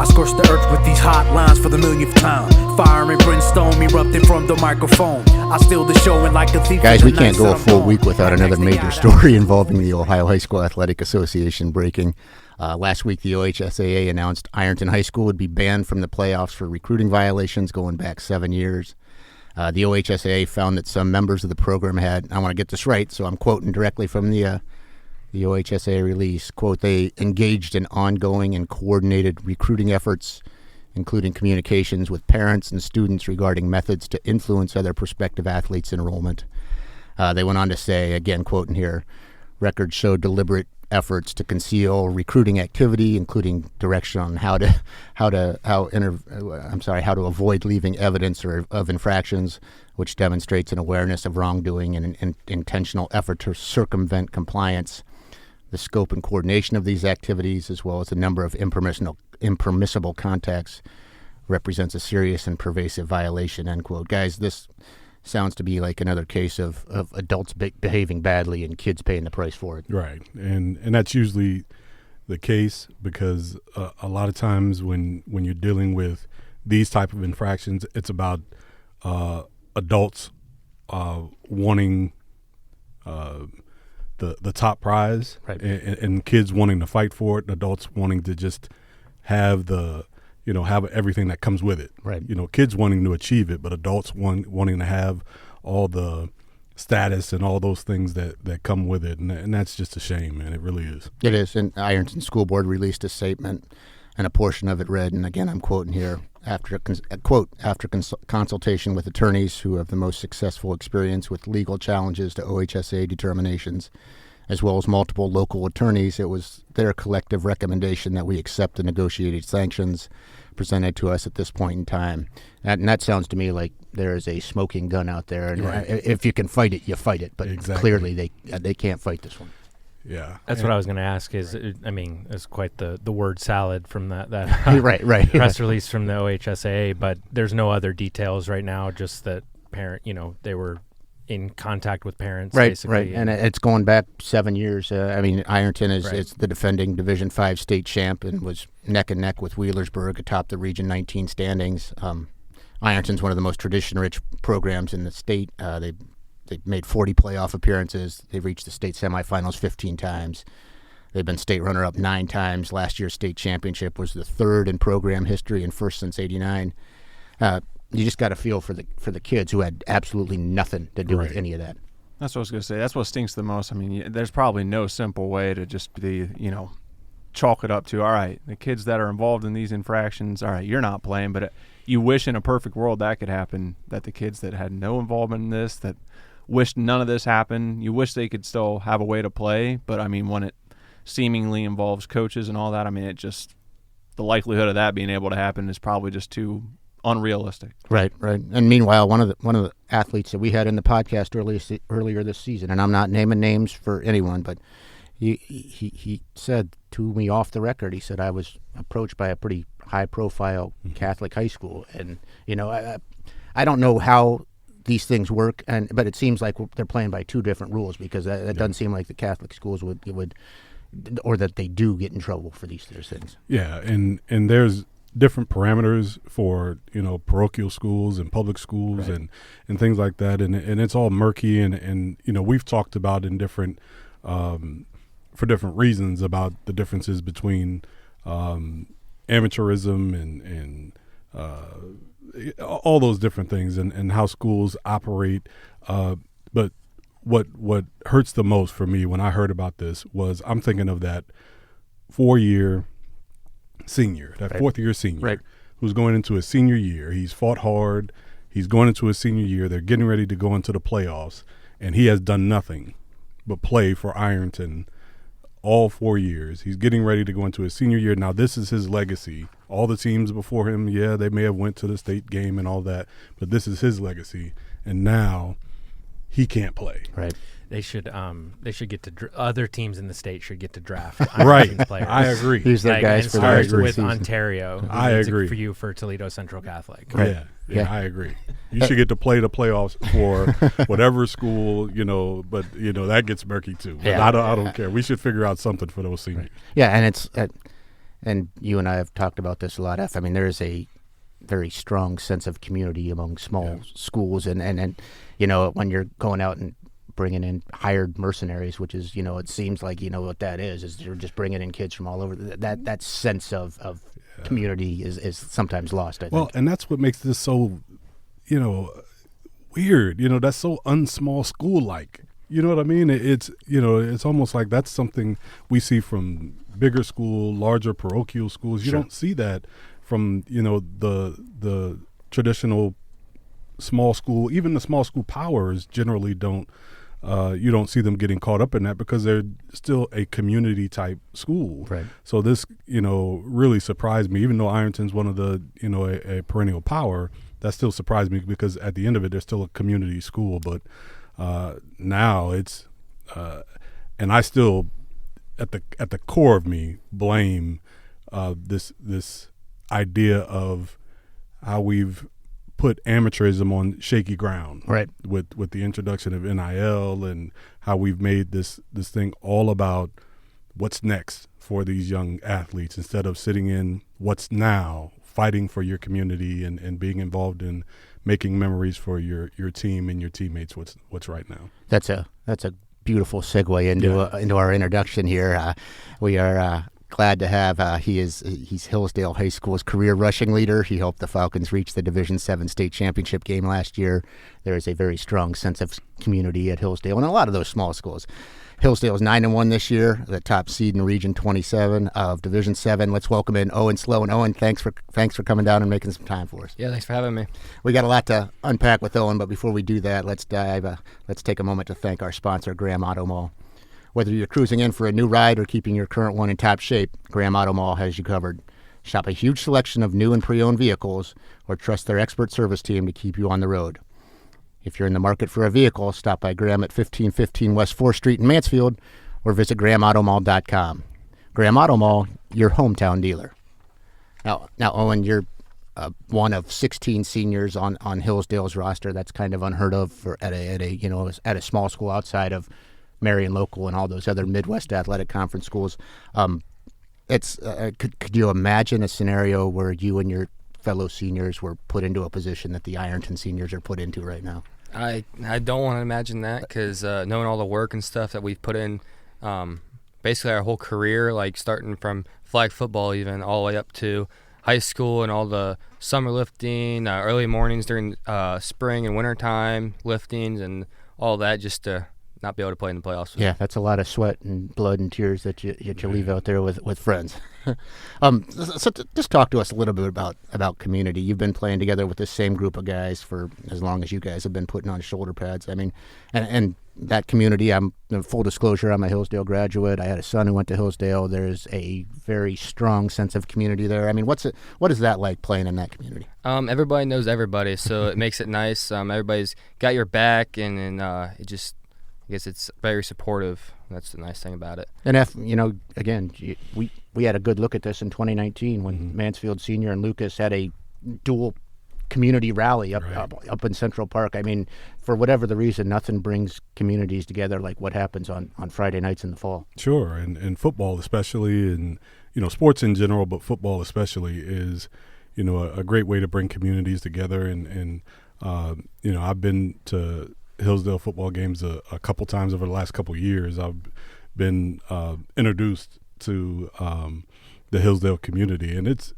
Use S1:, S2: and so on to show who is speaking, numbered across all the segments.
S1: I scorch the earth with these hot lines for the millionth time. Fire and brimstone erupting from the microphone. I steal the show and like a thief.
S2: Guys, we can't go a full week without another major story involving the Ohio High School Athletic Association breaking. Last week, the OHSAA announced Ironton High School would be banned from the playoffs for recruiting violations going back 7 years. The OHSAA found that some members of the program had, I want to get this right, so I'm quoting directly from the OHSAA release, quote, they engaged in ongoing and coordinated recruiting efforts, including communications with parents and students regarding methods to influence other prospective athletes' enrollment. They went on to say, again, quoting here, records show deliberate efforts to conceal recruiting activity, including direction on how to avoid leaving evidence of infractions, which demonstrates an awareness of wrongdoing and an intentional effort to circumvent compliance. The scope and coordination of these activities, as well as the number of impermissible contacts, represents a serious and pervasive violation, end quote. Guys, this sounds to be like another case of adults behaving badly and kids paying the price for it.
S3: Right, and that's usually the case because a lot of times when you're dealing with these type of infractions, it's about adults wanting the top prize, right, and kids wanting to fight for it, and adults wanting to just have have everything that comes with it.
S2: Right.
S3: Kids wanting to achieve it, but adults wanting to have all the status and all those things that come with it, and that's just a shame, man. It really is.
S2: It is, and Ironton School Board released a statement, and a portion of it read, and again I'm quoting here, after consultation with attorneys who have the most successful experience with legal challenges to OHSAA determinations, as well as multiple local attorneys, it was their collective recommendation that we accept the negotiated sanctions presented to us at this point in time. And that sounds to me like there is a smoking gun out there, and right, if you can fight it, you fight it. But exactly, clearly they can't fight this one.
S3: Yeah,
S4: that's what I was going to ask. It's quite the word salad from that
S2: right
S4: press release from the OHSAA, but there's no other details right now. Just that they were in contact with parents,
S2: right,
S4: basically.
S2: Right, and it's going back 7 years. Ironton it's the defending Division V state champ and was neck and neck with Wheelersburg atop the Region 19 standings. Ironton's one of the most tradition-rich programs in the state. They've made 40 playoff appearances. They've reached the state semifinals 15 times. They've been state runner-up 9 times. Last year's state championship was the third in program history and first since '89. You just got to feel for the kids who had absolutely nothing to do with any of that.
S5: That's what I was going to say. That's what stinks the most. I mean, there's probably no simple way to just chalk it up to, all right, the kids that are involved in these infractions, all right, you're not playing, but you wish in a perfect world that could happen, that the kids that had no involvement in this, that wished none of this happened, you wish they could still have a way to play. But, I mean, when it seemingly involves coaches and all that, I mean, the likelihood of that being able to happen is probably just too unrealistic.
S2: Right. And meanwhile, one of the athletes that we had in the podcast earlier this season, and I'm not naming names for anyone, but he said to me off the record, he said, I was approached by a pretty high-profile Catholic high school, and I don't know how these things work, but it seems like they're playing by two different rules, because that doesn't seem like the Catholic schools would, or that they do get in trouble for these things.
S3: Yeah, and there's different parameters for parochial schools and public schools, right, and things like that, and it's all murky, and we've talked about in different for different reasons about the differences between amateurism and all those different things and how schools operate, but what hurts the most for me when I heard about this was I'm thinking of that 4-year senior, that
S2: right,
S3: 4th year senior,
S2: right,
S3: who's going into his senior year. He's fought hard. He's going into his senior year. They're getting ready to go into the playoffs, and he has done nothing but play for Ironton all 4 years. He's getting ready to go into his senior year. Now, this is his legacy. All the teams before him, they may have went to the state game and all that, but this is his legacy, and now he can't play.
S2: Right.
S4: They should get to other teams in the state should get to draft
S3: Right.
S4: Ironton's players.
S3: I agree.
S2: Use their guys
S4: and
S2: for the
S4: start
S2: rest of the
S4: with
S2: season.
S4: Ontario. who
S3: I
S4: needs it
S3: agree.
S4: for you for Toledo Central Catholic.
S3: Yeah,
S2: Yeah.
S3: I agree. You should get to play the playoffs for whatever school, but that gets murky too. But
S2: Yeah.
S3: I don't care. We should figure out something for those seniors.
S2: Yeah, and it's and you and I have talked about this a lot, F. I mean, there is a very strong sense of community among small schools, and when you're going out and bringing in hired mercenaries, which is, it seems like what that is you're just bringing in kids from all over. That sense of community is sometimes lost, I think.
S3: Well, and that's what makes this so, weird. That's so unsmall school like. You know what I mean? It's almost like that's something we see from bigger school, larger parochial schools. You don't see that from the traditional small school. Even the small school powers generally don't. You don't see them getting caught up in that because they're still a community type school.
S2: Right.
S3: So this, really surprised me. Even though Ironton's one of the, a perennial power, that still surprised me because at the end of it, they're still a community school. But now it's, and I still, at the core of me, blame this idea of how we've put amateurism on shaky ground,
S2: Right.
S3: With the introduction of NIL and how we've made this thing all about what's next for these young athletes instead of sitting in what's now, fighting for your community and being involved in making memories for your team and your teammates. What's right now.
S2: That's a beautiful segue into our introduction here. We are glad to have he's Hillsdale High School's career rushing leader. He helped the Falcons reach the Division 7 state championship game last year. There is a very strong sense of community at Hillsdale and a lot of those small schools. Hillsdale is 9-1 this year, the top seed in Region 27 of Division 7. Let's welcome in Owen Sloan. Owen, thanks for coming down and making some time for us.
S6: Yeah, thanks for having me.
S2: We got a lot to unpack with Owen, but before we do that, let's take a moment to thank our sponsor, Graham Auto Mall. Whether you're cruising in for a new ride or keeping your current one in top shape, Graham Auto Mall has you covered. Shop a huge selection of new and pre-owned vehicles or trust their expert service team to keep you on the road. If you're in the market for a vehicle, stop by Graham at 1515 West 4th Street in Mansfield or visit GrahamAutomall.com. Graham Auto Mall, your hometown dealer. Now, Owen, you're one of 16 seniors on Hillsdale's roster. That's kind of unheard of at a small school outside of Marion Local and all those other Midwest Athletic Conference schools. Could you imagine a scenario where you and your fellow seniors were put into a position that the Ironton seniors are put into right now?
S6: I don't want to imagine that because knowing all the work and stuff that we've put in, basically our whole career, like starting from flag football even all the way up to high school and all the summer lifting, early mornings during spring and winter time liftings and all that just to not be able to play in the playoffs.
S2: Yeah, that's a lot of sweat and blood and tears that you leave out there with friends. So just talk to us a little bit about community. You've been playing together with the same group of guys for as long as you guys have been putting on shoulder pads. I mean, and that community, full disclosure, I'm a Hillsdale graduate. I had a son who went to Hillsdale. There's a very strong sense of community there. I mean, what is that like playing in that community?
S6: Everybody knows everybody, so it makes it nice. Everybody's got your back, and it just, I guess it's very supportive. That's the nice thing about it.
S2: And again, we had a good look at this in 2019 when Mansfield Senior and Lucas had a dual community rally up in Central Park. I mean, for whatever the reason, nothing brings communities together like what happens on Friday nights in the fall. Sure,
S3: and football especially, and sports in general, but football especially is a great way to bring communities together. And I've been to Hillsdale football games a couple times over the last couple of years. I've been introduced to the Hillsdale community, and it's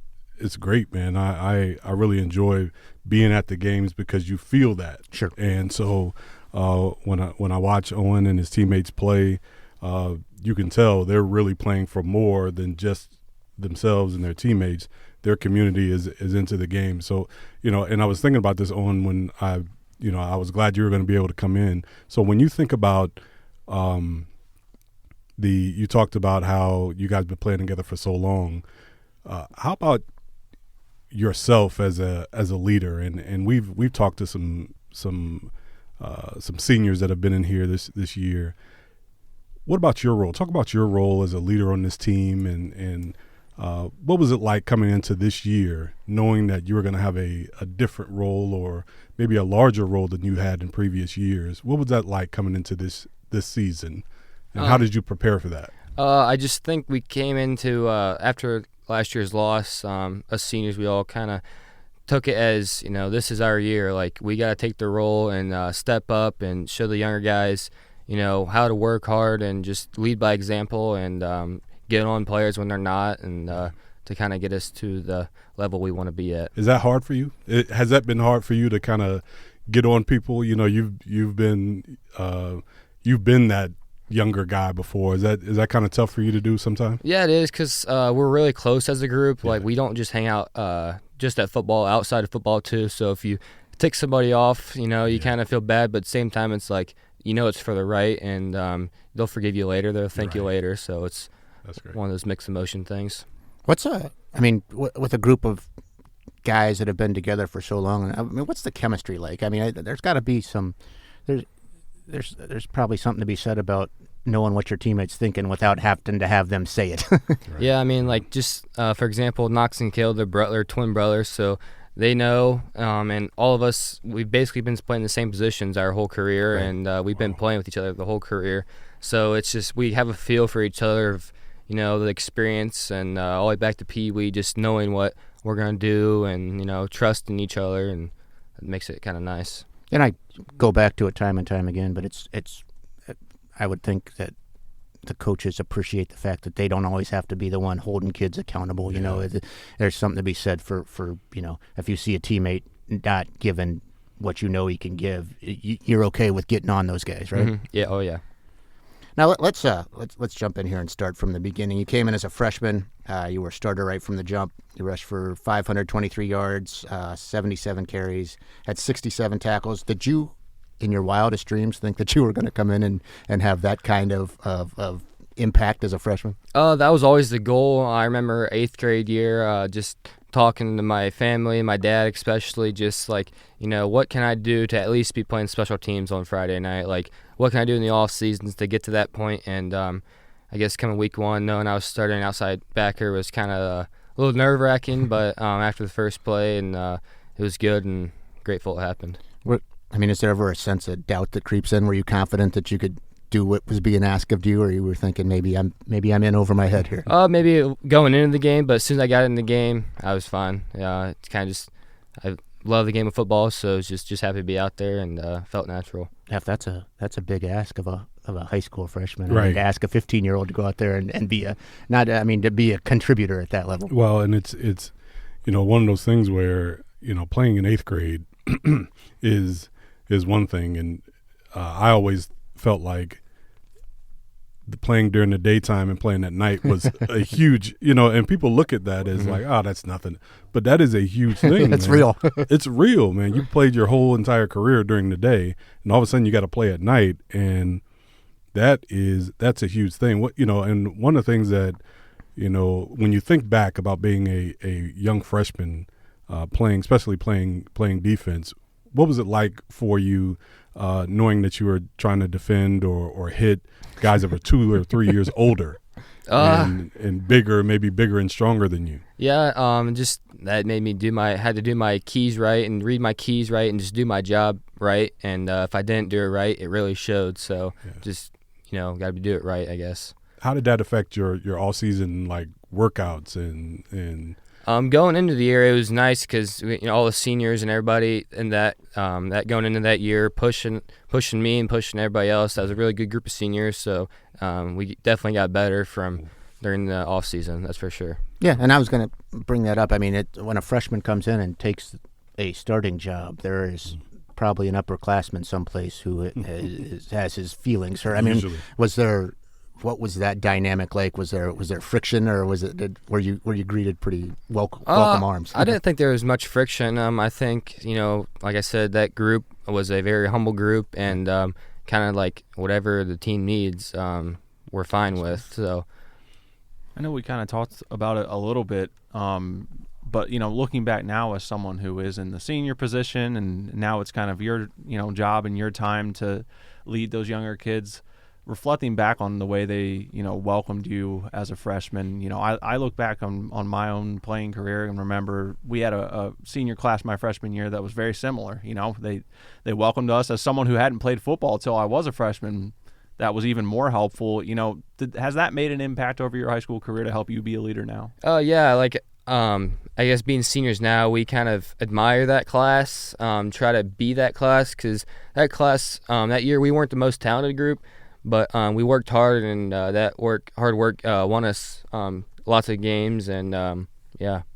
S3: great, man. I really enjoy being at the games because you feel that.
S2: Sure.
S3: And so when I watch Owen and his teammates play, you can tell they're really playing for more than just themselves and their teammates. Their community is into the game. So and I was thinking about this, Owen, when I was glad you were going to be able to come in. So when you think about you talked about how you guys been playing together for so long. How about yourself as a leader? And we've talked to some some seniors that have been in here this year. What about your role? Talk about your role as a leader on this team, and what was it like coming into this year, knowing that you were going to have a different role or maybe a larger role than you had in previous years? What was that like coming into this season, and how did you prepare for that?
S6: I just think we came into after last year's loss, us seniors, we all kind of took it as, this is our year. Like, we got to take the role and step up and show the younger guys, how to work hard and just lead by example and get on players when they're not, and to kind of get us to the level we want to be at. Is
S3: that hard for you? Has that been hard for you to kind of get on people? You've been that younger guy before. Is that kind of tough for you to do sometimes?
S6: Yeah, it is, because we're really close as a group. Like, we don't just hang out just at football, outside of football too. So if you tick somebody off, you kind of feel bad, but at the same time it's like, it's for the right, and they'll forgive you later, they'll thank you later. So that's great. One of those mixed emotion things.
S2: With a group of guys that have been together for so long, what's the chemistry like? There's got to be there's probably something to be said about knowing what your teammates thinking without having to have them say it.
S6: Right. Yeah, just for example, Knox and Cale, they're twin brothers, so they know, and all of us, we've basically been playing the same positions our whole career, right. And we've been playing with each other the whole career. So it's just, we have a feel for each other of, the experience, and all the way back to Pee Wee, just knowing what we're going to do and, trusting each other, and it makes it kind of nice.
S2: And I go back to it time and time again, but it's I would think that the coaches appreciate the fact that they don't always have to be the one holding kids accountable. There's something to be said for if you see a teammate not giving what he can give, you're okay with getting on those guys, right?
S6: Mm-hmm. Yeah. Oh yeah.
S2: Now let's jump in here and start from the beginning. You came in as a freshman. You were a starter right from the jump. You rushed for 523 yards, 77 carries, had 67 tackles. Did you, in your wildest dreams, think that you were going to come in and have that kind of impact as a freshman?
S6: That was always the goal. I remember 8th grade year, just talking to my family, my dad especially, just like, what can I do to at least be playing special teams on Friday night? Like, what can I do in the off seasons to get to that point? And I guess coming week 1, knowing I was starting outside backer was kind of a little nerve-wracking, but after the first play, and it was good and grateful it happened.
S2: Is there ever a sense of doubt that creeps in? Were you confident that you could do what was being asked of you, or you were thinking maybe I'm in over my head here?
S6: Maybe going into the game, but as soon as I got in the game, I was fine. It's kind of just, I love the game of football, so it's just happy to be out there, and felt natural.
S2: If that's a big ask of a high school freshman,
S3: right?
S2: To ask a 15-year-old to go out there and be to be a contributor at that level.
S3: Well, and it's one of those things where playing in 8th grade is one thing, and I always felt like the playing during the daytime and playing at night was a huge, and people look at that as like, oh, that's nothing. But that is a huge thing.
S2: It's real.
S3: It's real, man. You played your whole entire career during the day, and all of a sudden you got to play at night, and that's a huge thing. And one of the things that, when you think back about being a young freshman, especially playing defense, what was it like for you, knowing that you were trying to defend or hit guys that were 2 or 3 years older and bigger, maybe bigger and stronger than you?
S6: Yeah, just that made me had to do my keys right and read my keys right and just do my job right. And if I didn't do it right, it really showed. So just, got to do it right, I guess.
S3: How did that affect your all-season workouts and
S6: going into the year, it was nice because all the seniors and everybody in that going into that year pushing me and pushing everybody else. That was a really good group of seniors, so we definitely got better during the off season. That's for sure.
S2: Yeah, and I was going to bring that up. When a freshman comes in and takes a starting job, there is probably an upperclassman someplace who has his feelings hurt.
S3: Usually.
S2: What was that dynamic like? Was there friction, or were you greeted pretty welcome arms?
S6: I didn't think there was much friction. I think like I said, that group was a very humble group, and kind of like whatever the team needs, we're fine with. So
S5: I know we kind of talked about it a little bit, But, looking back now as someone who is in the senior position, and now it's kind of your, job and your time to lead those younger kids, reflecting back on the way they, welcomed you as a freshman, I look back on my own playing career and remember we had a senior class my freshman year that was very similar. They welcomed us as someone who hadn't played football until I was a freshman. That was even more helpful. Has that made an impact over your high school career to help you be a leader now?
S6: Yeah, I guess being seniors now, we kind of admire that class, try to be that class, because that class, that year, we weren't the most talented group, but we worked hard, and hard work won us lots of games, and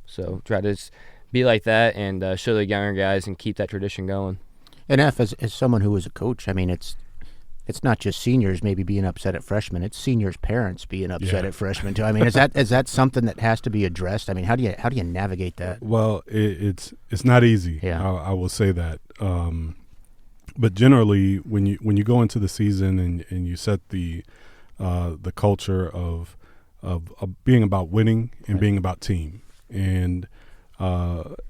S6: so try to just be like that and show the younger guys and keep that tradition going.
S2: And as someone who was a coach, I mean, it's not just seniors maybe being upset at freshmen. It's seniors' parents being upset at freshmen too. I mean, is that something that has to be addressed? I mean, how do you navigate that?
S3: Well, it's not easy.
S2: Yeah.
S3: I will say that. But generally, when you go into the season and you set the culture of being about winning and being about team, and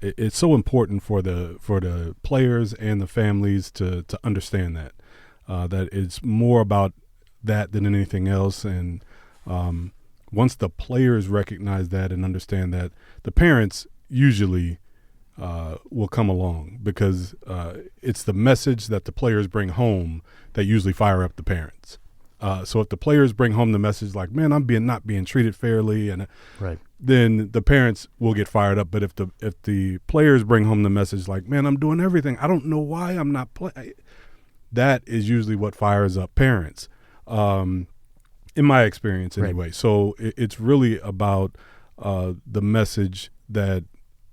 S3: it's so important for the players and the families to understand that. That it's more about that than anything else. And once the players recognize that and understand that, the parents usually will come along, because it's the message that the players bring home that usually fire up the parents. So if the players bring home the message like, man, I'm not being treated fairly, and then the parents will get fired up. But if the players bring home the message like, man, I'm doing everything, I don't know why I'm not playing, that is usually what fires up parents, in my experience anyway. Right. So it's really about the message that,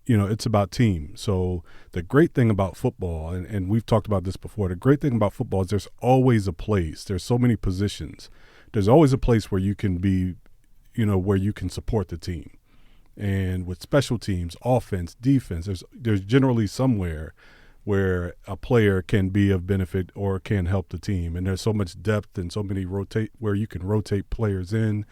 S3: it's about team. So the great thing about football, and we've talked about this before, the great thing about football is there's always a place. There's so many positions. There's always a place where you can be, where you can support the team. And with special teams, offense, defense, there's generally somewhere where a player can be of benefit or can help the team. And there's so much depth and so many where you can rotate players in.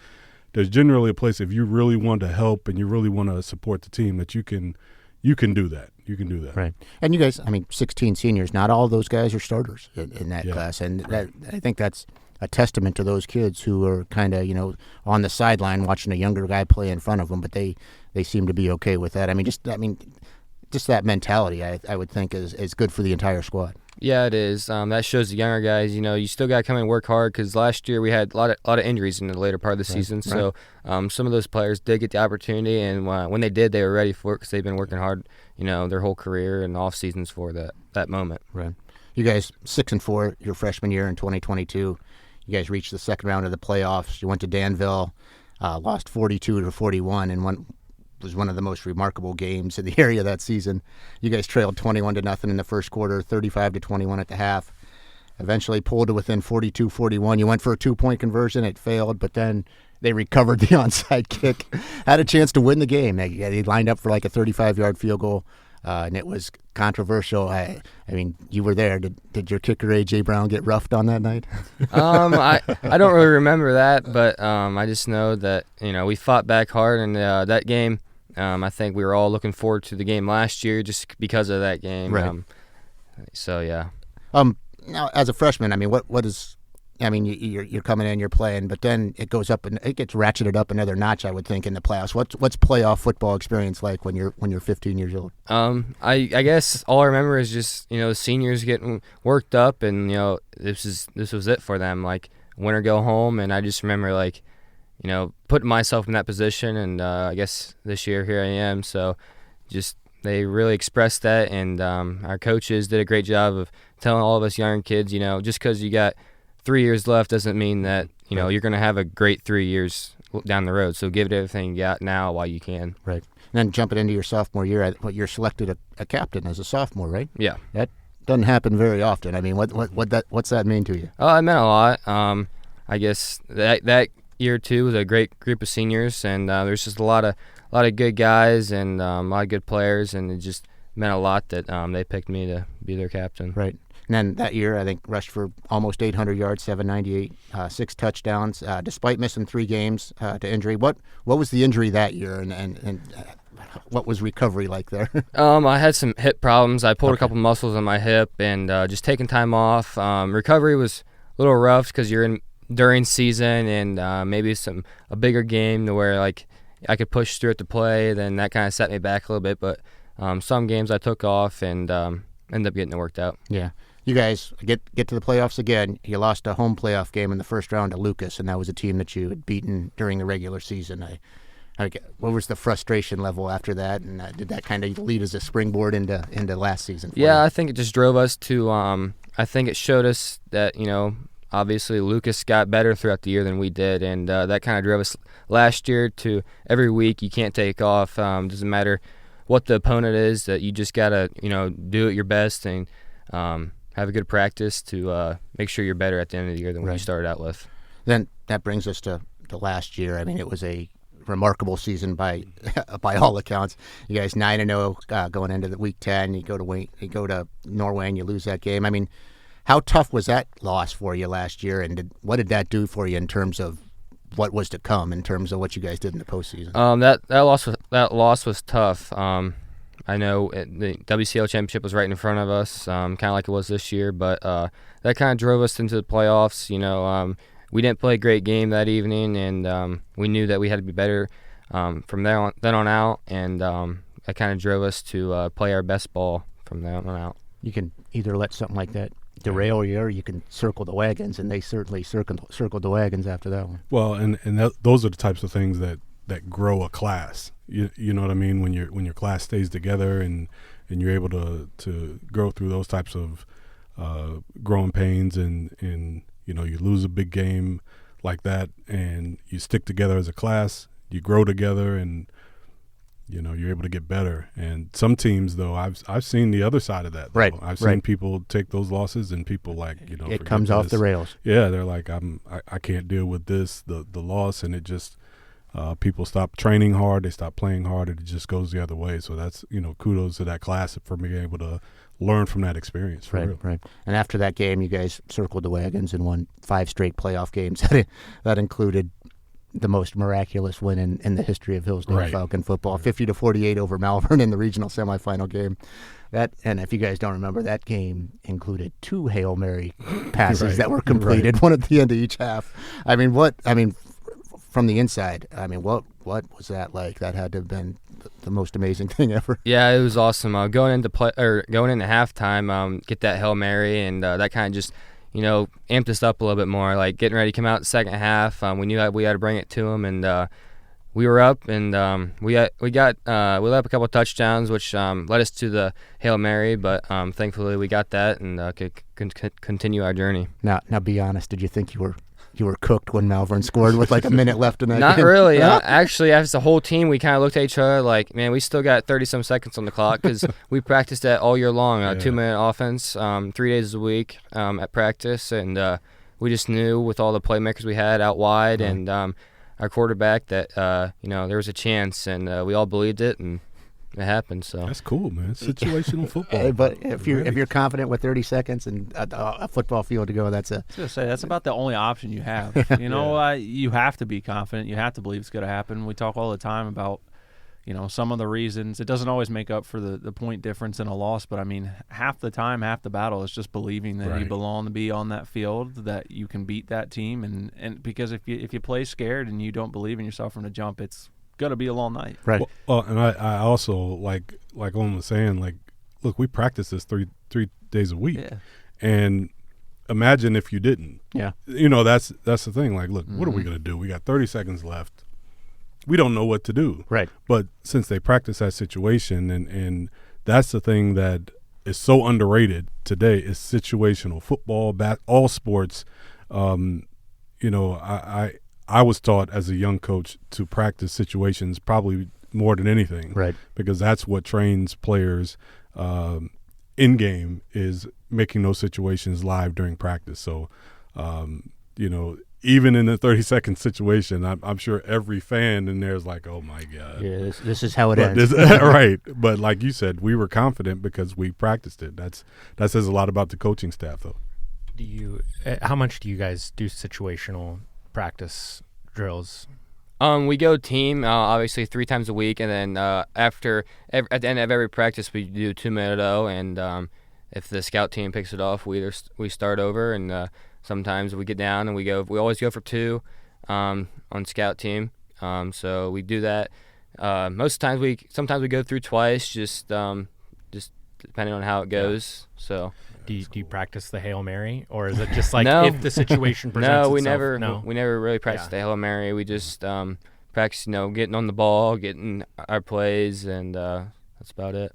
S3: There's generally a place, if you really want to help and you really want to support the team, that you can do that. You can do that.
S2: Right. And you guys, 16 seniors, not all those guys are starters in that class. And I think that's a testament to those kids who are kind of, on the sideline watching a younger guy play in front of them, but they seem to be okay with that. Just that mentality, I would think, is good for the entire squad.
S6: Yeah, it is. That shows the younger guys, you still got to come and work hard, because last year we had a lot of injuries in the later part of the season. So some of those players did get the opportunity, and when they did, they were ready for it, because they've been working hard, their whole career and off seasons for that moment. Right.
S2: You guys 6-4 your freshman year in 2022. You guys reached the second round of the playoffs. You went to Danville, lost 42-41, and was one of the most remarkable games in the area that season. You guys trailed 21-0 in the first quarter, 35-21 at the half. Eventually pulled to within 42-41. You went for a 2-point conversion. It failed, but then they recovered the onside kick. Had a chance to win the game. They lined up for like a 35-yard field goal, and it was controversial. I mean, you were there. Did your kicker, A.J. Brown, get roughed on that night?
S6: I don't really remember that, but I just know that, we fought back hard in that game. I think we were all looking forward to the game last year just because of that game.
S2: Right.
S6: So, yeah.
S2: Now, as a freshman, what is – you're coming in, you're playing, but then it goes up and it gets ratcheted up another notch, I would think, in the playoffs. What's playoff football experience like when you're 15 years old?
S6: I guess all I remember is just, the seniors getting worked up, and, this was it for them. Like, win or go home, and I just remember, like, putting myself in that position, and I guess this year here I am. So just they really expressed that, and our coaches did a great job of telling all of us young kids, just because you got 3 years left doesn't mean that, you're going to have a great 3 years down the road. So give it everything you got now while you can.
S2: Right. And then jumping into your sophomore year, you're selected a captain as a sophomore, right?
S6: Yeah.
S2: That doesn't happen very often. What's that mean to you?
S6: Oh, it meant a lot. I guess that year too was a great group of seniors, and there's just a lot of good guys and a lot of good players, and it just meant a lot that they picked me to be their captain.
S2: Right. And then that year, I think rushed for almost 800 yards, 798, 6 touchdowns, despite missing 3 games to injury. What was the injury that year, and What was recovery like there?
S6: I had some hip problems. I pulled a couple muscles in my hip, and just taking time off. Recovery was a little rough because you're in during season, and maybe a bigger game to where like I could push through it to play. Then that kind of set me back a little bit. But some games I took off and ended up getting it worked out.
S2: Yeah. You guys get to the playoffs again. You lost a home playoff game in the first round to Lucas, and that was a team that you had beaten during the regular season. What was the frustration level after that, and did that kind of lead as a springboard into last season for you?
S6: I think it just drove us to I think it showed us that, obviously Lucas got better throughout the year than we did, and that kind of drove us last year to every week you can't take off. Doesn't matter what the opponent is, that you just got to, do it your best and have a good practice to make sure you're better at the end of the year than what you started out with.
S2: Then that brings us to the last year. I mean, it was a remarkable season by all accounts. You guys 9-0 going into the week 10. You go to Norway and you lose that game. I mean, how tough was that loss for you last year, and what did that do for you in terms of what was to come, in terms of what you guys did in the postseason?
S6: That loss was tough. I know the WCL championship was right in front of us, kind of like it was this year, but that kind of drove us into the playoffs. We didn't play a great game that evening, and we knew that we had to be better from then on out, and that kind of drove us to play our best ball from then on out.
S2: You can either let something like that derail you, or you can circle the wagons, and they certainly circled the wagons after that one.
S3: Well, and those are the types of things that grow a class. You know what I mean? When your class stays together and you're able to grow through those types of growing pains, and you lose a big game like that, and you stick together as a class, you grow together, and you're able to get better. And some teams, though, I've seen the other side of that. Though.
S2: Right.
S3: I've seen people take those losses, and people
S2: it comes off the rails.
S3: Yeah, they're like, I can't deal with this, the loss, and it just people stop training hard, they stop playing hard, and it just goes the other way. So that's kudos to that class for being able to learn from that experience. For real.
S2: Right. And after that game, you guys circled the wagons and won 5 straight playoff games. That included the most miraculous win in the history of Hillsdale Falcon football, 50-48 over Malvern in the regional semifinal game. And if you guys don't remember, that game included 2 Hail Mary passes that were completed, one at the end of each half. From the inside, what was that like? That had to have been the most amazing thing ever. Yeah,
S6: it was awesome. Going into halftime, get that Hail Mary, and that kind of just amped us up a little bit more. Like getting ready to come out the second half, we knew that we had to bring it to them, and we were up, and we let up a couple of touchdowns, which led us to the Hail Mary. But thankfully, we got that and could continue our journey.
S2: Now, be honest. Did you think you were cooked when Malvern scored with like a minute left in that
S6: Not
S2: game?
S6: really. Actually, as the whole team, we kind of looked at each other like, man, we still got 30-some seconds on the clock because we practiced that all year long, 2-minute offense, 3 days a week at practice. And we just knew with all the playmakers we had out wide and our quarterback that, there was a chance. And we all believed it, and it happened. So
S3: that's cool, man. Situational football.
S2: But if you're confident with 30 seconds and a football field to go, that's
S5: I was gonna say that's about the only option you have. You have to be confident. You have to believe it's going to happen. We talk all the time about some of the reasons. It doesn't always make up for the point difference in a loss, but half the time, half the battle is just believing that you belong to be on that field, that you can beat that team, and because if you play scared and you don't believe in yourself from the jump, it's gonna be a long night.
S2: Right.
S3: Well, and I also like Owen was saying, like, look, we practice this three days a week, and imagine if you didn't.
S2: Yeah.
S3: That's the thing. Like, look, what are we gonna do? We got 30 seconds left. We don't know what to do.
S2: Right.
S3: But since they practice that situation, and that's the thing that is so underrated today is situational football, all sports. I was taught as a young coach to practice situations probably more than anything,
S2: right? Because
S3: that's what trains players in game, is making those situations live during practice. So, even in a 30-second situation, I'm sure every fan in there is like, "Oh my God,
S2: yeah, this is how it ends."
S3: Right? But like you said, we were confident because we practiced it. That says a lot about the coaching staff, though.
S4: How much do you guys do situational practice drills?
S6: We go team, obviously 3 times a week, and then at the end of every practice, we do 2-minute O, and if the scout team picks it off, we start over, and sometimes we get down and we always go for 2 on scout team. So we do that. Sometimes we go through twice, just depending on how it goes. So.
S4: Do you practice the Hail Mary, or is it just like
S6: No.
S4: if the situation presents
S6: No,
S4: itself?
S6: we never really practice the Hail Mary. We just practice, getting on the ball, getting our plays, and that's about it.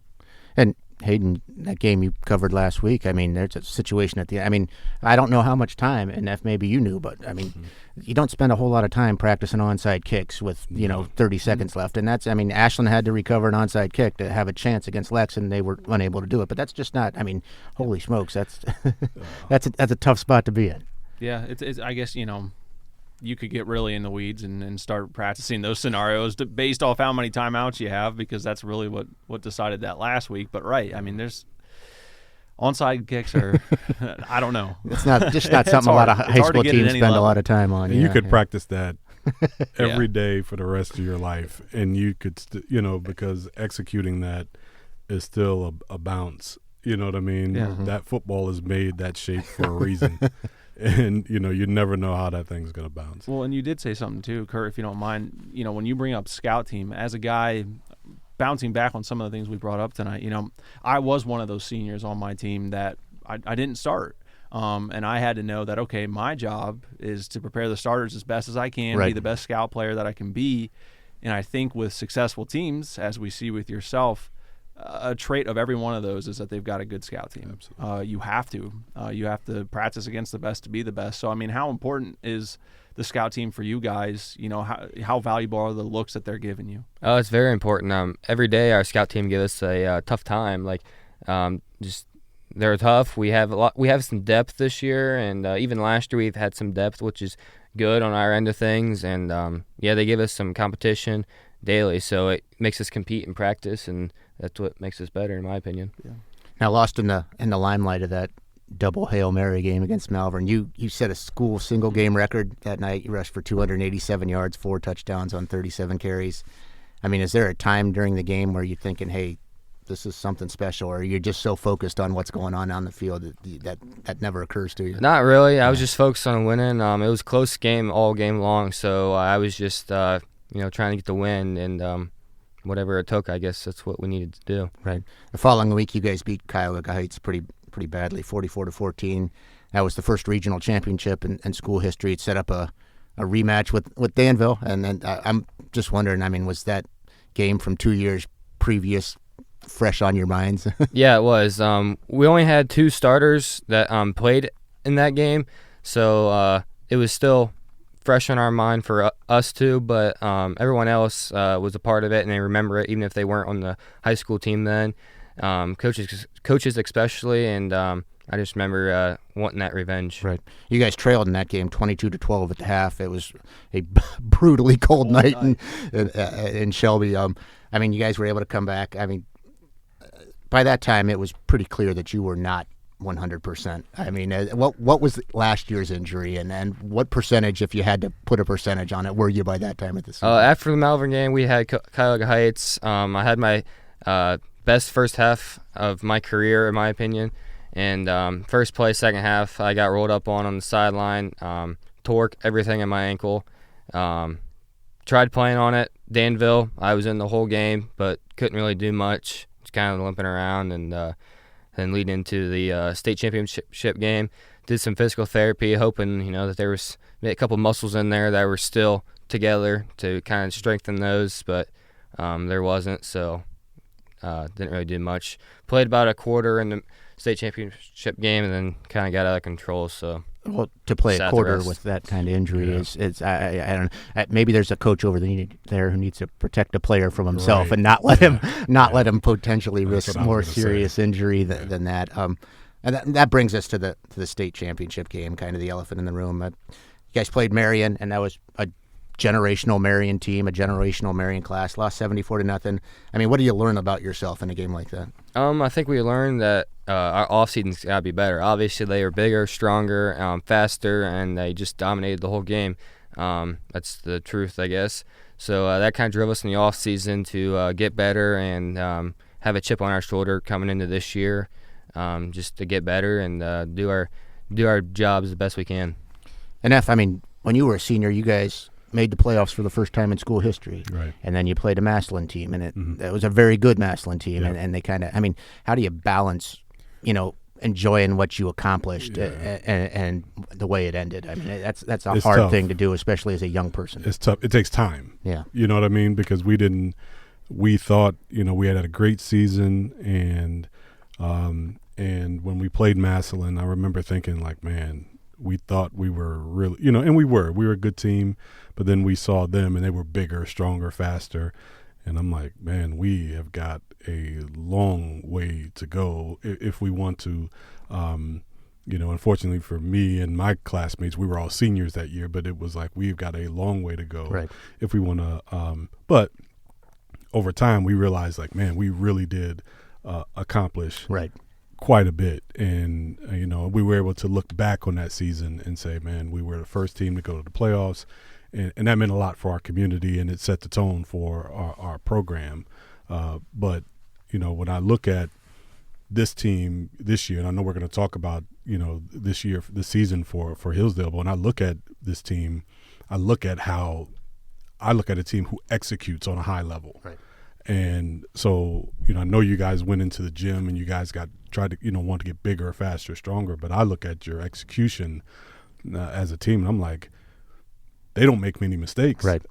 S2: And Hayden, that game you covered last week, I mean, there's a situation at the end. I mean, I don't know how much time, and if maybe you knew, but I mean, you don't spend a whole lot of time practicing onside kicks with, 30 seconds left. And that's, I mean, Ashland had to recover an onside kick to have a chance against Lex, and they were unable to do it. But that's just not, I mean, holy smokes, that's that's a tough spot to be in.
S5: Yeah, it's I guess, you could get really in the weeds and start practicing those scenarios based off how many timeouts you have, because that's really what decided that last week. But right, I mean, there's onside kicks are I don't know.
S2: It's not something a lot of high school teams spend a lot of time on.
S3: And you could practice that every day for the rest of your life, and you could because executing that is still a bounce. You know what I mean?
S5: Yeah.
S3: That football is made that shape for a reason. And, you never know how that thing's going to bounce.
S5: Well, and you did say something too, Curt, if you don't mind. When you bring up scout team, as a guy bouncing back on some of the things we brought up tonight, I was one of those seniors on my team that I didn't start. And I had to know that, okay, my job is to prepare the starters as best as I can,
S2: right.
S5: be the best scout player that I can be. And I think with successful teams, as we see with yourself, a trait of every one of those is that they've got a good scout team.
S3: Absolutely.
S5: You have to practice against the best to be the best. So, I mean, how important is the scout team for you guys? How valuable are the looks that they're giving you?
S6: Oh, it's very important. Every day our scout team gives us a tough time. Like, just they're tough. We have some depth this year, and even last year we've had some depth, which is good on our end of things. And they give us some competition daily, so it makes us compete in practice, and that's what makes us better, in my opinion. Yeah.
S2: Now, lost in the limelight of that double Hail Mary game against Malvern, you set a school single game record that night. You rushed for 287 yards, 4 touchdowns on 37 carries. I mean, is there a time during the game where you're thinking, hey, this is something special, or you're just so focused on what's going on the field that never occurs to you?
S6: Not really. I was just focused on winning. It was a close game all game long, so I was just trying to get the win, and whatever it took, I guess that's what we needed to do.
S2: Right. The following week, you guys beat Cuyahoga Heights pretty badly, 44-14. That was the first regional championship in school history. It set up a rematch with Danville, and then I'm just wondering, I mean, was that game from 2 years previous fresh on your minds?
S6: Yeah, it was. We only had 2 starters that played in that game, so it was still fresh on our mind for us too, but everyone else was a part of it, and they remember it even if they weren't on the high school team then. Coaches especially, and I just remember wanting that revenge.
S2: Right. You guys trailed in that game 22-12 at the half. It was a brutally cold night in Shelby. I mean, you guys were able to come back. I mean, by that time, it was pretty clear that you were not 100%. I mean, what was last year's injury, and what percentage, if you had to put a percentage on it, were you by that time at the season?
S6: After the Malvern game, we had Cuyahoga Heights. I had my best first half of my career, in my opinion. And first play, second half, I got rolled up on the sideline, torque everything in my ankle. Tried playing on it. Danville, I was in the whole game, but couldn't really do much. Just kind of limping around, and then leading into the state championship game, did some physical therapy, hoping that there was a couple muscles in there that were still together to kind of strengthen those, but there wasn't, so didn't really do much. Played about a quarter in the state championship game, and then kind of got out of control. So
S2: well, to play a quarter with that kind of injury is I don't know. Maybe there's a coach over there who needs to protect a player from himself and not let him potentially risk more serious injury than that. And that brings us to the state championship game, kind of the elephant in the room. You guys played Marion, and that was a generational Marion team, a generational Marion class. Lost 74-0. I mean, what do you learn about yourself in a game like that?
S6: I think we learned that our off-season's got to be better. Obviously, they were bigger, stronger, faster, and they just dominated the whole game. That's the truth, I guess. So that kind of drove us in the off season to get better and have a chip on our shoulder coming into this year, just to get better and do our jobs the best we can.
S2: And I mean, when you were a senior, you guys made the playoffs for the first time in school history.
S3: Right.
S2: And then you played a Massillon team, and it was a very good Massillon team.
S3: Yeah.
S2: And they kind of, I mean, how do you balance, enjoying what you accomplished and the way it ended? I mean, that's a
S3: It's
S2: hard
S3: tough.
S2: thing to do, especially as a young person.
S3: It's tough. It takes time.
S2: Yeah.
S3: You know what I mean? Because we thought, we had a great season, and when we played Massillon, I remember thinking like, man, we thought we were really, and we were a good team, but then we saw them and they were bigger, stronger, faster. And I'm like, man, we have got a long way to go if we want to. Unfortunately for me and my classmates, we were all seniors that year, but it was like we've got a long way to go
S2: Right.
S3: if we want to. But over time, we realized like, man, we really did accomplish
S2: Right.
S3: quite a bit. And, we were able to look back on that season and say, man, we were the first team to go to the playoffs. And that meant a lot for our community, and it set the tone for our program. But, when I look at this team this year, and I know we're going to talk about, this season for Hillsdale, but when I look at this team, I look at a team who executes on a high level.
S2: Right.
S3: And so, I know you guys went into the gym and you guys tried to, want to get bigger, faster, stronger, but I look at your execution as a team, and I'm like, they don't make many mistakes.
S2: Right.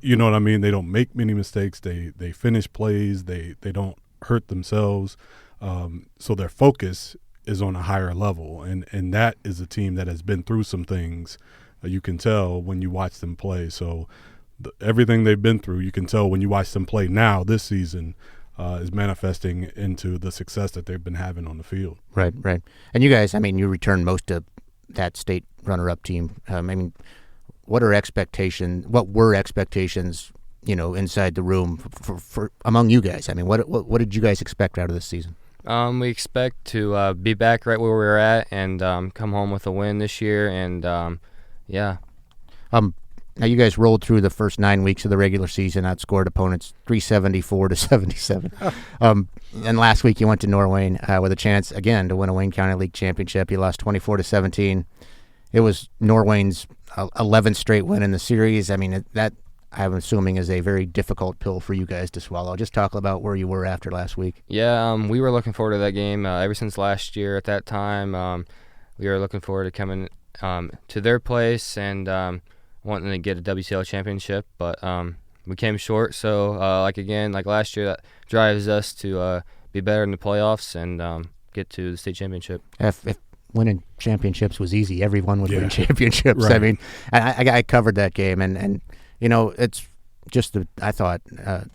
S3: You know what I mean? They don't make many mistakes. They finish plays. They don't hurt themselves. So their focus is on a higher level. And that is a team that has been through some things. You can tell when you watch them play. So everything they've been through, you can tell when you watch them play now this season is manifesting into the success that they've been having on the field.
S2: Right. And you guys, I mean, you returned most of that state runner-up team. What were expectations, inside the room for among you guys? I mean, what did you guys expect out of this season?
S6: We expect to be back right where we were at and come home with a win this year. And, yeah.
S2: Now you guys rolled through the first 9 weeks of the regular season, outscored opponents 374-77. And last week you went to Norwayne with a chance again to win a Wayne County League championship. You lost 24-17. It was Norwayne's 11th straight win in the series. I mean, that I'm assuming is a very difficult pill for you guys to swallow. Just talk about where you were after last week.
S6: Yeah, we were looking forward to that game ever since last year. At that time, we were looking forward to coming to their place and wanting to get a WCL championship, but we came short. So, like last year, that drives us to be better in the playoffs and get to the state championship.
S2: If winning championships was easy, everyone would win championships.
S3: Right.
S2: I mean, I covered that game, and it's just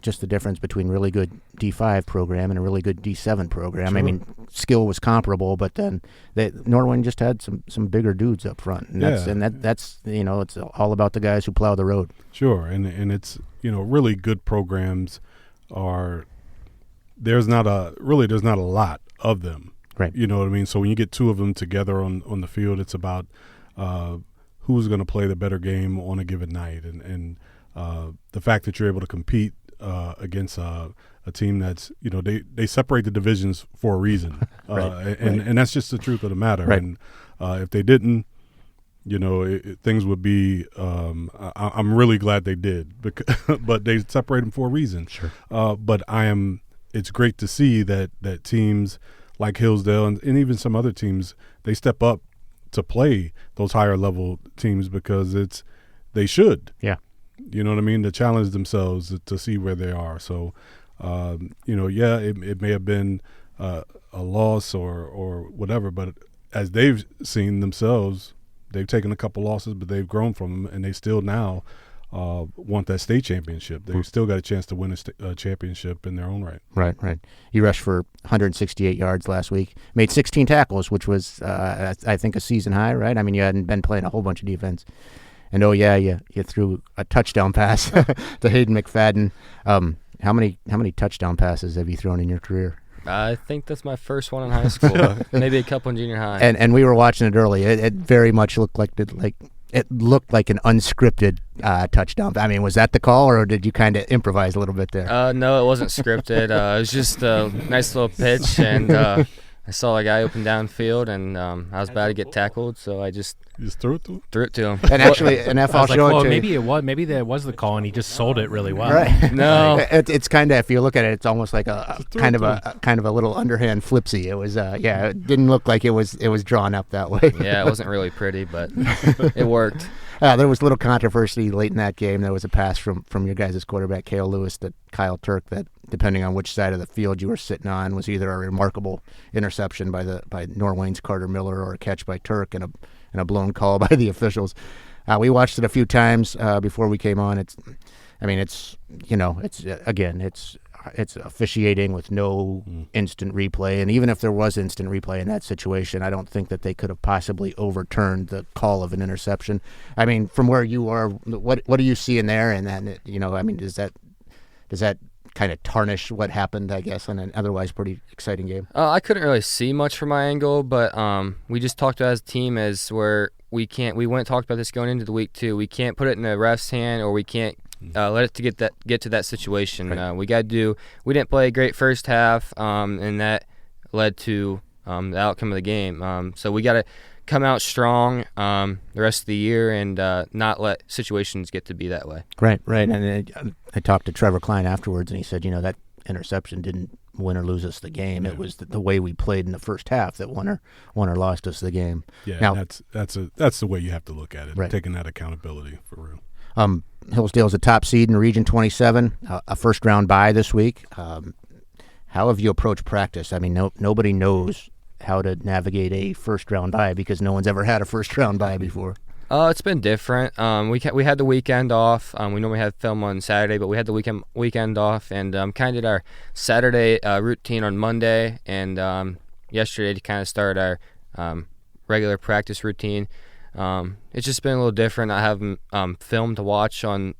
S2: just the difference between really good D5 program and a really good D7 program.
S3: Sure.
S2: I mean, skill was comparable, but then Norwayne just had some bigger dudes up front, and that's it's all about the guys who plow the road.
S3: Sure, and it's really good programs are there's not a lot of them.
S2: Right.
S3: You know what I mean? So when you get two of them together on the field, it's about who's going to play the better game on a given night, and the fact that you're able to compete against a team that's they separate the divisions for a reason, and that's just the truth of the matter.
S2: Right.
S3: And if they didn't, things would be. I'm really glad they did, but they separate them for a reason.
S2: Sure.
S3: But it's great to see that teams like Hillsdale and even some other teams, they step up to play those higher level teams because they should.
S2: Yeah.
S3: You know what I mean? To challenge themselves to see where they are. So, it may have been a loss or whatever, but as they've seen themselves, they've taken a couple losses, but they've grown from them, and they still now want that state championship. They've still got a chance to win a championship in their own right.
S2: Right. You rushed for 168 yards last week, made 16 tackles, which was, I think, a season high, right? I mean, you hadn't been playing a whole bunch of defense. And, you threw a touchdown pass to Hayden McFadden. How many touchdown passes have you thrown in your career?
S6: I think that's my first one in high school, maybe a couple in junior high.
S2: And we were watching it early. It very much looked like it looked like an unscripted touchdown. I mean, was that the call, or did you kind of improvise a little bit there?
S6: No, it wasn't scripted. It was just a nice little pitch, and I saw a guy open downfield, and I was about to get tackled, so I just
S3: threw it to him?
S6: Threw it to him.
S2: And actually, and if
S4: I
S2: I'll
S4: was like,
S2: show
S4: well,
S2: it to
S4: maybe
S2: you.
S4: it was. Maybe that was the call, and he just sold it really well.
S2: Right.
S6: No.
S2: It's kind of, if you look at it, it's almost like a kind of a little underhand flipsy. It was it didn't look like it was drawn up that way.
S6: Yeah, it wasn't really pretty, but it worked.
S2: There was little controversy late in that game. There was a pass from your guys' quarterback, Cale Lewis, to Kyle Turk, that, depending on which side of the field you were sitting on, was either a remarkable interception by Norwayne's Carter Miller, or a catch by Turk, and a blown call by the officials. We watched it a few times before we came on. It's officiating with no instant replay, and even if there was instant replay in that situation, I don't think that they could have possibly overturned the call of an interception. I mean, from where you are, what do you see in there? And then, does that kind of tarnish what happened, I guess, in an otherwise pretty exciting game?
S6: I couldn't really see much from my angle, but we just talked as a team as where we went and talked about this going into the week too. We can't put it in the ref's hand, or we can't let it get to that situation.
S2: Right.
S6: We didn't play a great first half, and that led to the outcome of the game. So we got to come out strong the rest of the year and not let situations get to be that way.
S2: Right. And I talked to Trevor Klein afterwards, and he said, that interception didn't win or lose us the game.
S3: Yeah.
S2: It was the way we played in the first half that won or lost us the game.
S3: Yeah,
S2: now,
S3: that's the way you have to look at it,
S2: right.
S3: Taking that accountability for real.
S2: Hillsdale's a top seed in Region 27, a first-round bye this week. How have you approached practice? I mean, nobody knows how to navigate a first-round bye because no one's ever had a first-round bye before.
S6: It's been different. We had the weekend off. We normally have film on Saturday, but we had the weekend off, and kind of did our Saturday routine on Monday, and yesterday to kind of start our regular practice routine. It's just been a little different. I haven't film to watch on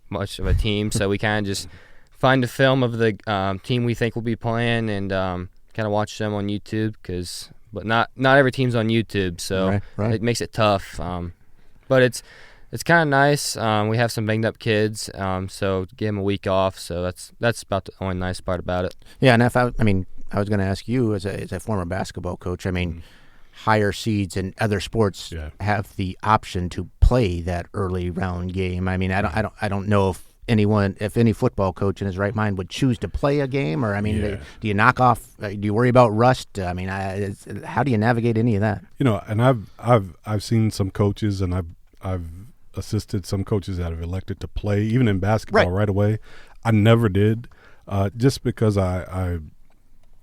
S6: much of a team, so we kind of just find the film of the team we think will be playing, and kind of watch them on YouTube, but not every team's on YouTube, so
S2: right.
S6: It makes it tough. But it's kind of nice. We have some banged up kids, so give them a week off. So that's about the only nice part about it.
S2: Yeah, and I was going to ask you as a former basketball coach. I mean, higher seeds in other sports have the option to play that early round game. I mean, I don't know if any football coach in his right mind would choose to play a game, or do you knock off? Do you worry about rust? I mean, how do you navigate any of that?
S3: And I've seen some coaches, and I've assisted some coaches that have elected to play even in basketball right away. I never did, just because I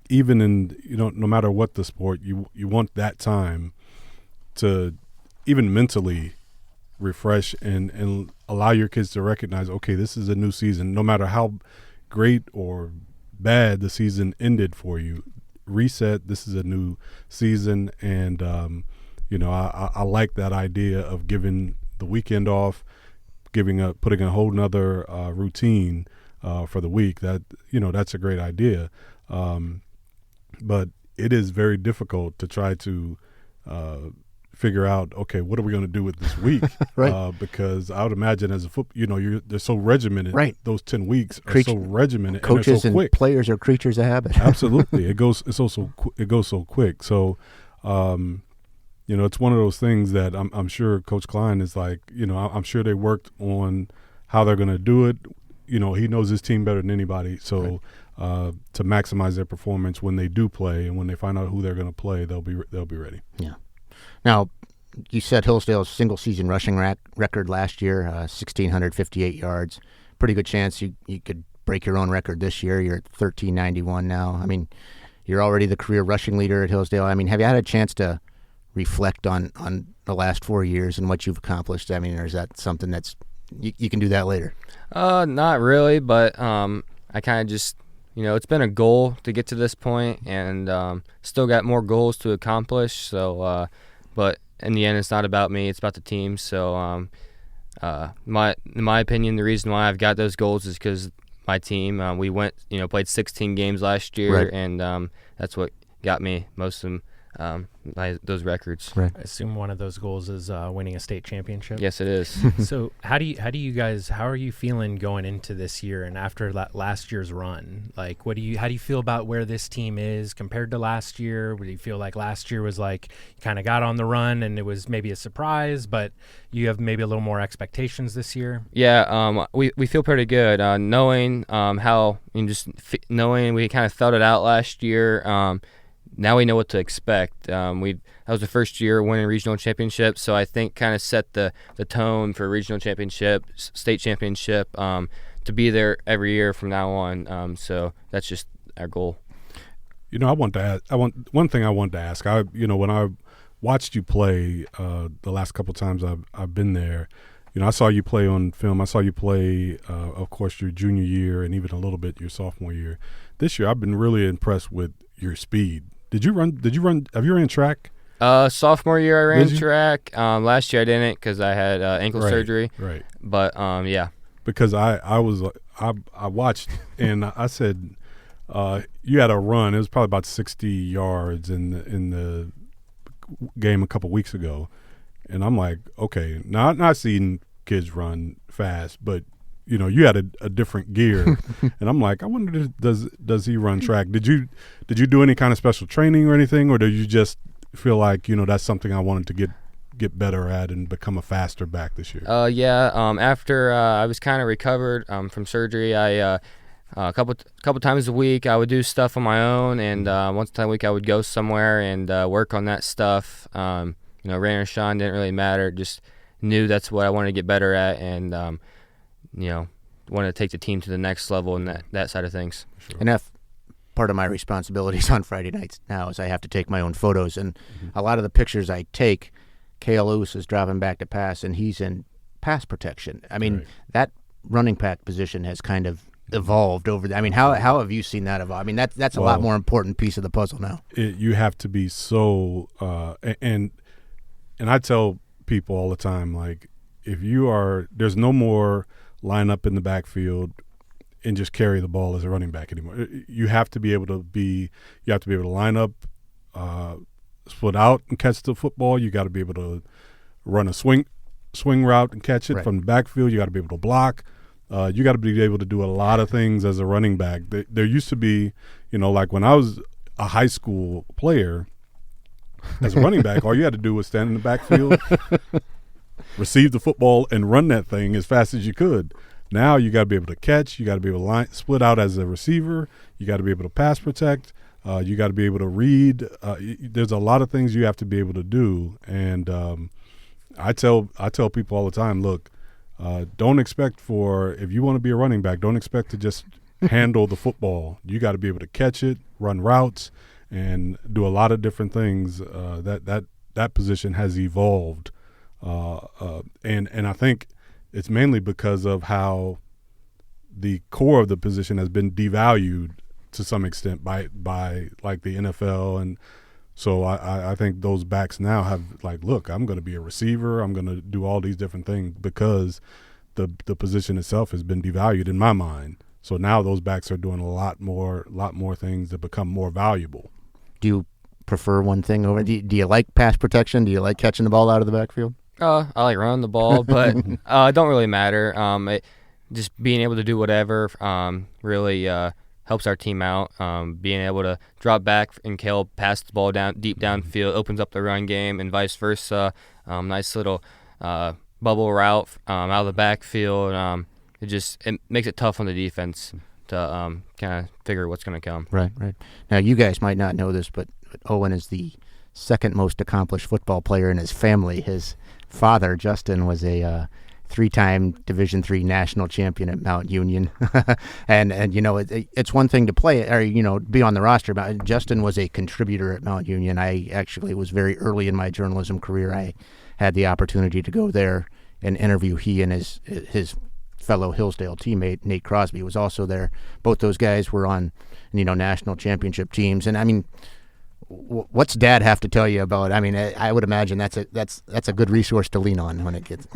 S3: even in no matter what the sport, you want that time to even mentally refresh and allow your kids to recognize, okay, this is a new season. No matter how great or bad the season ended for you, reset. This is a new season, and I like that idea of giving the weekend off, putting a whole nother routine for the week. That's a great idea, but it is very difficult to try to figure out, okay, what are we going to do with this week?
S2: Right.
S3: Because I would imagine as a they're so regimented. Right. Those 10 weeks are so regimented.
S2: Coaches
S3: and so quick.
S2: Players are creatures of habit.
S3: Absolutely. It goes so quick. So, it's one of those things that I'm sure Coach Klein is like, I'm sure they worked on how they're going to do it. He knows his team better than anybody. So, to maximize their performance when they do play, and when they find out who they're going to play, they'll be ready.
S2: Yeah. Now, you said Hillsdale's single-season rushing record last year, 1,658 yards. Pretty good chance you could break your own record this year. You're at 1,391 now. I mean, you're already the career rushing leader at Hillsdale. I mean, have you had a chance to reflect on the last 4 years and what you've accomplished? I mean, or is that something that's you can do that later?
S6: Not really, but I kind of just it's been a goal to get to this point, and still got more goals to accomplish. So, but in the end, it's not about me; it's about the team. So, in my opinion, the reason why I've got those goals is because my team. We played 16 games last year,
S2: right.
S6: and that's what got me most of those records.
S2: Right.
S4: I assume one of those goals is winning a state championship.
S6: Yes, it is.
S4: So how are you feeling going into this year and after last year's run? Like, how do you feel about where this team is compared to last year? Do you feel like last year was like you kind of got on the run and it was maybe a surprise, but you have maybe a little more expectations this year?
S6: Yeah, we feel pretty good knowing how, and just knowing we kind of felt it out last year. Now we know what to expect. That was the first year winning regional championship, so I think kind of set the tone for regional championship, state championship, to be there every year from now on. So that's just our goal.
S3: You know, one thing I wanted to ask. When I watched you play the last couple times I've been there, you know, I saw you play on film. I saw you play, of course, your junior year and even a little bit your sophomore year. This year, I've been really impressed with your speed. Have you ran track?
S6: Sophomore year I ran track. Last year I didn't because I had ankle surgery.
S3: Right.
S6: But yeah.
S3: Because I watched and I said you had a run. It was probably about 60 yards in the game a couple weeks ago, and I'm like, okay, not seeing kids run fast, but you know, you had a different gear, and I'm like, I wonder, does he run track? Did you do any kind of special training or anything, or did you just feel like, you know, that's something I wanted to get better at and become a faster back this year?
S6: Yeah. After I was kind of recovered from surgery, I a couple times a week I would do stuff on my own, and once a week I would go somewhere and work on that stuff. You know, rain or shine didn't really matter. Just knew that's what I wanted to get better at, and you know, wanted to take the team to the next level and that side of things.
S3: Sure.
S2: And that's part of my responsibilities on Friday nights now is I have to take my own photos. And a lot of the pictures I take, Kale Oos is dropping back to pass, and he's in pass protection. I mean, that running back position has kind of evolved over the, I mean, how have you seen that evolve? I mean, that's a lot more important piece of the puzzle now.
S3: You have to be so and I tell people all the time, like, if you are, there's no more line up in the backfield and just carry the ball as a running back anymore. You have to be able to line up, split out and catch the football. You got to be able to run a swing route and catch it from the backfield. You got to be able to block. You got to be able to do a lot of things as a running back. There used to be, you know, like when I was a high school player as a running back, all you had to do was stand in the backfield, receive the football, and run that thing as fast as you could. Now you got to be able to catch. You got to be able to split out as a receiver. You got to be able to pass protect. You got to be able to read. There's a lot of things you have to be able to do. And I tell people all the time, look, don't expect if you want to be a running back, don't expect to just handle the football. You got to be able to catch it, run routes, and do a lot of different things. That position has evolved. And I think it's mainly because of how the core of the position has been devalued to some extent by like the NFL. And so I think those backs now have like, look, I'm going to be a receiver. I'm going to do all these different things because the position itself has been devalued in my mind. So now those backs are doing a lot more things that become more valuable.
S2: Do you prefer one thing over? Do you like pass protection? Do you like catching the ball out of the backfield?
S6: I like running the ball, but it don't really matter. Just being able to do whatever really helps our team out. Being able to drop back and Kale pass the ball deep downfield opens up the run game, and vice versa. Nice little bubble route out of the backfield. It makes it tough on the defense to kind of figure what's going to come.
S2: Right. Now, you guys might not know this, but Owen is the second most accomplished football player in his family. His father, Justin, was a three-time Division III national champion at Mount Union. and you know, it's one thing to play or, you know, be on the roster, but Justin was a contributor at Mount Union. I actually was very early in my journalism career. I had the opportunity to go there and interview he and his fellow Hillsdale teammate, Nate Crosby, was also there. Both those guys were on, you know, national championship teams. And I mean, what's Dad have to tell you about? I mean, I would imagine that's a good resource to lean on when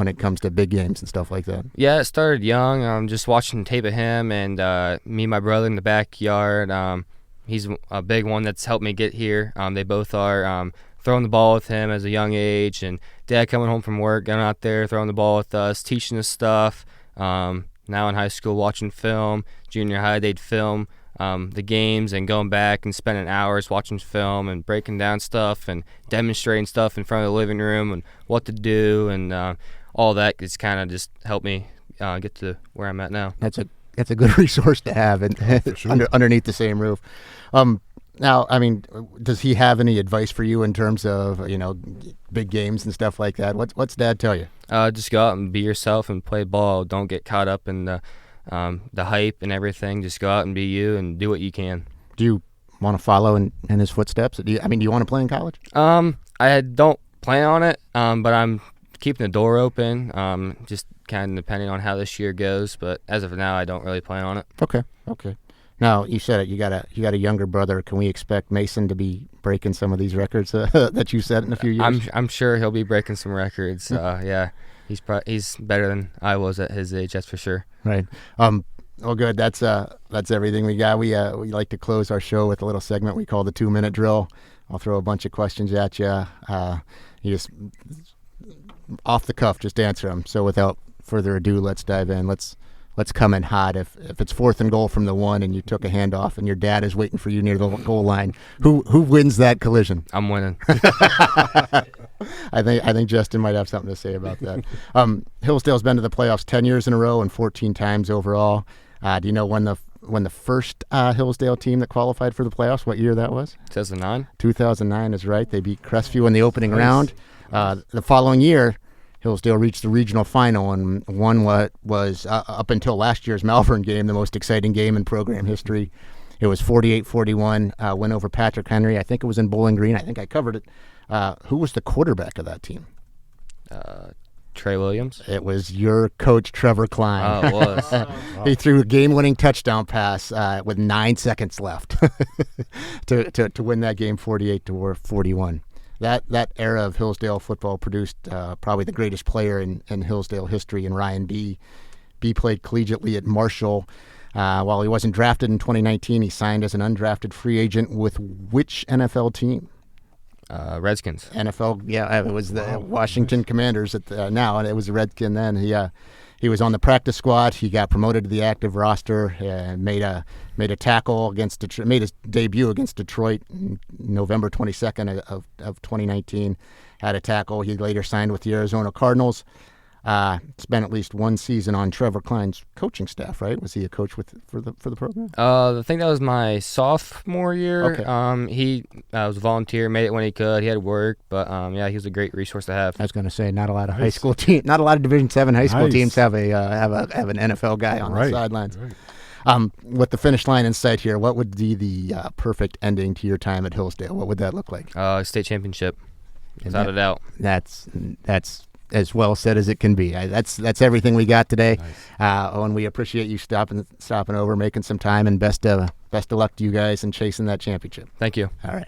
S2: it comes to big games and stuff like that.
S6: Yeah, it started young. Just watching tape of him and me and my brother in the backyard. he's a big one that's helped me get here. They both are throwing the ball with him as a young age, and Dad coming home from work, going out there, throwing the ball with us, teaching us stuff. Now in high school, watching film. Junior high, they'd film the games and going back and spending hours watching film and breaking down stuff and demonstrating stuff in front of the living room and what to do, and all that has kind of just helped me get to where I'm at now.
S2: That's a good resource to have, and
S3: sure.
S2: underneath the same roof. Now, I mean, does he have any advice for you in terms of big games and stuff like that? What's Dad tell you?
S6: Just go out and be yourself and play ball. Don't get caught up in the hype and everything. Just go out and be you and do what you can.
S2: Do you want to follow in his footsteps? Do you want to play in college?
S6: I don't plan on it, but I'm keeping the door open. Just kind of depending on how this year goes. But as of now, I don't really plan on it.
S2: Okay. Now, you said it. You got a younger brother. Can we expect Mason to be breaking some of these records that you set in a few years?
S6: I'm sure he'll be breaking some records. Yeah, he's better than I was at his age. That's for sure.
S2: Right. Well, good. That's everything we got. We like to close our show with a little segment we call the 2-minute drill. I'll throw a bunch of questions at you. You just off the cuff, just answer them. So without further ado, let's dive in. Let's come in hot. If it's 4th and goal from the 1 and you took a handoff and your dad is waiting for you near the goal line, who wins that collision?
S6: I'm winning.
S2: I think Justin might have something to say about that. Hillsdale's been to the playoffs 10 years in a row and 14 times overall. Do you know when the first Hillsdale team that qualified for the playoffs, what year that was?
S6: 2009.
S2: 2009 is right. They beat Crestview in the opening round. The following year, Hillsdale reached the regional final and won what was, up until last year's Malvern game, the most exciting game in program history. It was 48-41 win over Patrick Henry. I think it was in Bowling Green. I think I covered it. Who was the quarterback of that team?
S6: Trey Williams.
S2: It was your coach, Trevor Klein.
S6: Oh, it was.
S2: He threw a game-winning touchdown pass with 9 seconds left to win that game 48-41. That era of Hillsdale football produced probably the greatest player in Hillsdale history in Ryan B. B played collegiately at Marshall. While he wasn't drafted in 2019, he signed as an undrafted free agent with which NFL team?
S6: Redskins.
S2: NFL, yeah, it was the Washington Commanders now, and it was the Redskin then. He was on the practice squad. He got promoted to the active roster and made a tackle against Detroit, made his debut against Detroit November 22nd of 2019. Had a tackle. He later signed with the Arizona Cardinals. Spent at least one season on Trevor Klein's coaching staff, right? Was he a coach for the program?
S6: I think that was my sophomore year.
S2: Okay.
S6: He was a volunteer, made it when he could. He had work, but he was a great resource to have.
S2: I was going to say, not a lot of high school team, not a lot of Division VII high school teams have an NFL guy on the sidelines. Right. With the finish line in sight here, what would be the perfect ending to your time at Hillsdale? What would that look like?
S6: State championship, without a doubt.
S2: That's as well said as it can be. That's everything we got today. Nice. Owen, we appreciate you stopping over, making some time, and best of luck to you guys in chasing that championship.
S6: Thank you.
S2: All right.